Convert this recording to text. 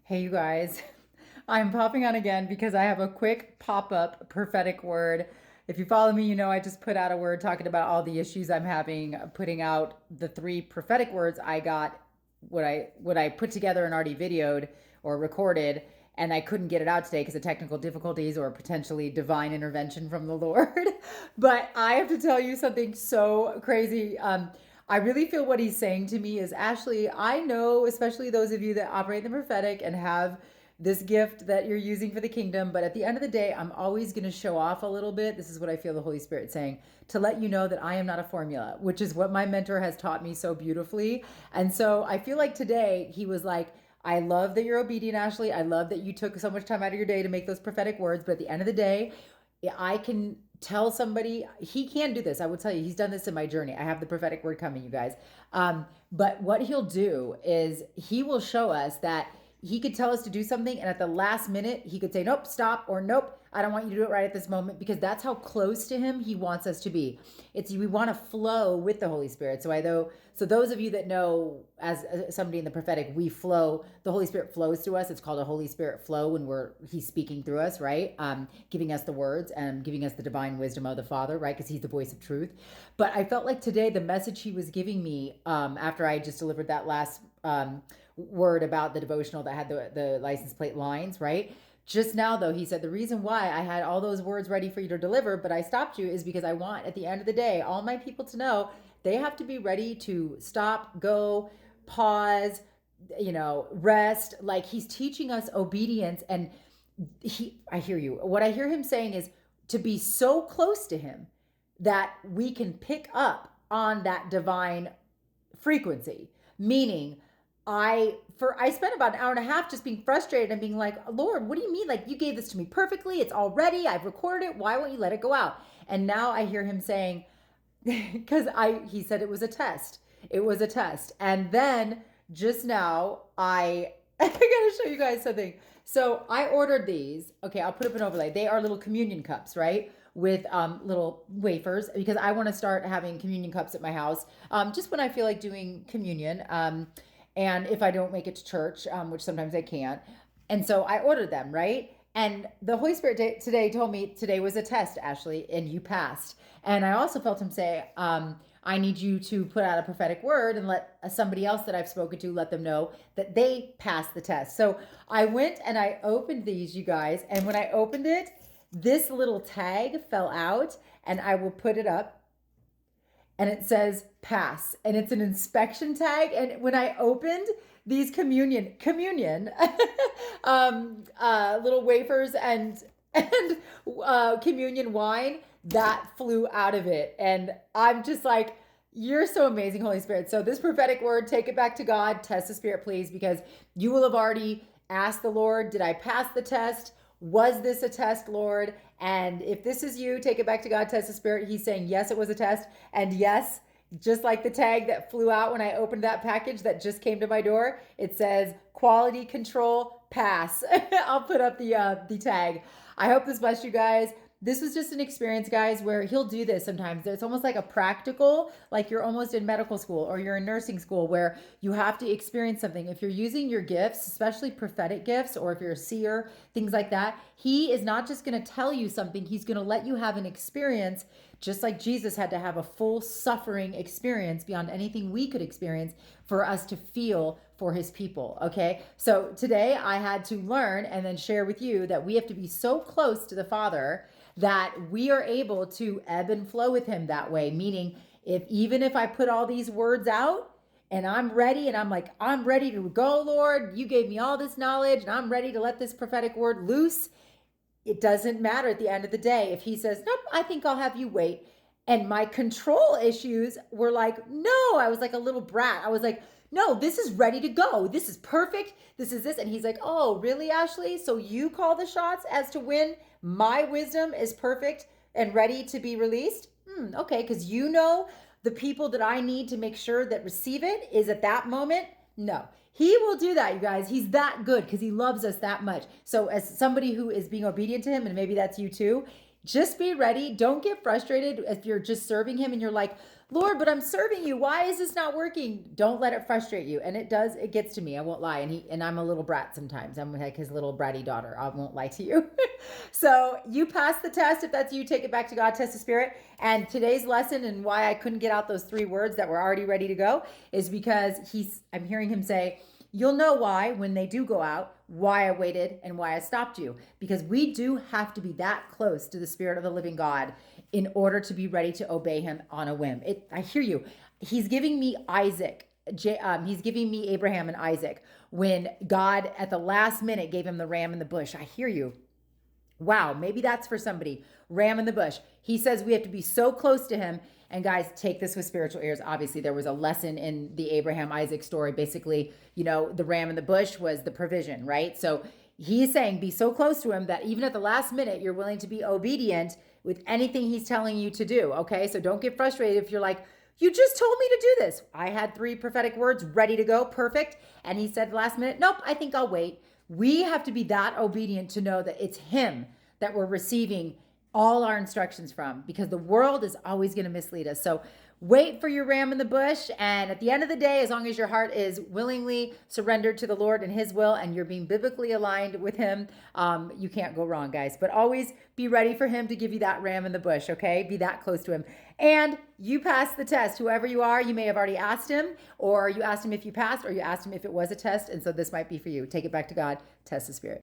Hey, you guys. I'm popping on again because I have a quick pop up prophetic word. If you follow me, you know I just put out a word talking about all the issues I'm having putting out the three prophetic words I got what I put together and already videoed or recorded, and I couldn't get it out today because of technical difficulties or potentially divine intervention from the Lord. But I have to tell you something so crazy. I really feel what he's saying to me is, Ashley, I know, especially those of you that operate in the prophetic and have this gift that you're using for the kingdom, but at the end of the day, I'm always going to show off a little bit. This is what I feel the Holy Spirit saying, to let you know that I am not a formula, which is what my mentor has taught me so beautifully. And so I feel like today he was like, I love that you're obedient, Ashley. I love that you took so much time out of your day to make those prophetic words. But at the end of the day, I can tell somebody he can do this. I will tell you, he's done this in my journey. I have the prophetic word coming, you guys. But what he'll do is he will show us that he could tell us to do something, and at the last minute, he could say, nope, stop, or nope, I don't want you to do it right at this moment, because that's how close to him he wants us to be. We want to flow with the Holy Spirit. So those of you that know, as somebody in the prophetic, we flow. The Holy Spirit flows through us. It's called a Holy Spirit flow when he's speaking through us, right? Giving us the words and giving us the divine wisdom of the Father, right? Because he's the voice of truth. But I felt like today the message he was giving me, after I just delivered that last word about the devotional that had the license plate lines, right? Just now, though, he said, the reason why I had all those words ready for you to deliver, but I stopped you, is because I want, at the end of the day, all my people to know they have to be ready to stop, go, pause, rest. Like, he's teaching us obedience. And I hear you. What I hear him saying is to be so close to him that we can pick up on that divine frequency. Meaning, I spent about an hour and a half just being frustrated and being like, Lord, what do you mean? Like, you gave this to me perfectly. It's all ready. I've recorded it. Why won't you let it go out? And now I hear him saying, because he said it was a test. It was a test. And then just now I gotta show you guys something. So I ordered these. Okay, I'll put up an overlay. They are little communion cups, right? With little wafers, because I want to start having communion cups at my house, just when I feel like doing communion. And if I don't make it to church, which sometimes I can't. And so I ordered them, right? And the Holy Spirit today told me today was a test, Ashley, and you passed. And I also felt him say, I need you to put out a prophetic word and let somebody else that I've spoken to, let them know that they passed the test. So I went and I opened these, you guys. And when I opened it, this little tag fell out, and I will put it up, and it says pass, and it's an inspection tag. And when I opened these communion little wafers and communion wine, that flew out of it. And I'm just like, you're so amazing, Holy Spirit. So this prophetic word, take it back to God, test the Spirit, please, because you will have already asked the Lord, did I pass the test? Was this a test, Lord? And if this is you, take it back to God, test the Spirit. He's saying, yes, it was a test. And yes, just like the tag that flew out when I opened that package that just came to my door, it says quality control pass. I'll put up the tag. I hope this blessed you guys. This was just an experience, guys, where he'll do this sometimes. It's almost like a practical, like you're almost in medical school or you're in nursing school, where you have to experience something. If you're using your gifts, especially prophetic gifts, or if you're a seer, things like that, he is not just going to tell you something. He's going to let you have an experience, just like Jesus had to have a full suffering experience beyond anything we could experience for us to feel for his people. Okay. So today I had to learn and then share with you that we have to be so close to the Father that we are able to ebb and flow with him that way. Meaning, even if I put all these words out and I'm ready, and I'm like, I'm ready to go, Lord, you gave me all this knowledge and I'm ready to let this prophetic word loose. It doesn't matter at the end of the day. If he says, nope, I think I'll have you wait. And my control issues were like, no, I was like a little brat. I was like, no, this is ready to go. This is perfect. This is this. And he's like, oh, really, Ashley? So you call the shots as to when my wisdom is perfect and ready to be released? Okay, because you know the people that I need to make sure that receive it is at that moment? No. He will do that, you guys. He's that good because he loves us that much. So as somebody who is being obedient to him, and maybe that's you too, just be ready. Don't get frustrated if you're just serving him and you're like, Lord, but I'm serving you. Why is this not working? Don't let it frustrate you. And it does, it gets to me. I won't lie. And I'm a little brat sometimes. I'm like his little bratty daughter. I won't lie to you. So you pass the test. If that's you, take it back to God, test the spirit. And today's lesson and why I couldn't get out those 3 words that were already ready to go is because I'm hearing him say, you'll know why when they do go out, why I waited and why I stopped you. Because we do have to be that close to the Spirit of the living God in order to be ready to obey him on a whim. I hear you. He's giving me Isaac. He's giving me Abraham and Isaac when God at the last minute gave him the ram in the bush. I hear you. Wow, maybe that's for somebody. Ram in the bush. He says we have to be so close to him. And guys, take this with spiritual ears. Obviously, there was a lesson in the Abraham Isaac story. Basically, the ram in the bush was the provision, right? So he's saying be so close to him that even at the last minute, you're willing to be obedient with anything he's telling you to do, okay? So don't get frustrated if you're like, you just told me to do this. I had 3 prophetic words ready to go, perfect. And he said last minute, nope, I think I'll wait. We have to be that obedient to know that it's him that we're receiving all our instructions from, because the world is always going to mislead us. So wait for your ram in the bush. And at the end of the day, as long as your heart is willingly surrendered to the Lord and his will, and you're being biblically aligned with him, you can't go wrong, guys. But always be ready for him to give you that ram in the bush, okay? Be that close to him. And you passed the test. Whoever you are, you may have already asked him, or you asked him if you passed, or you asked him if it was a test. And so this might be for you. Take it back to God. Test the spirit.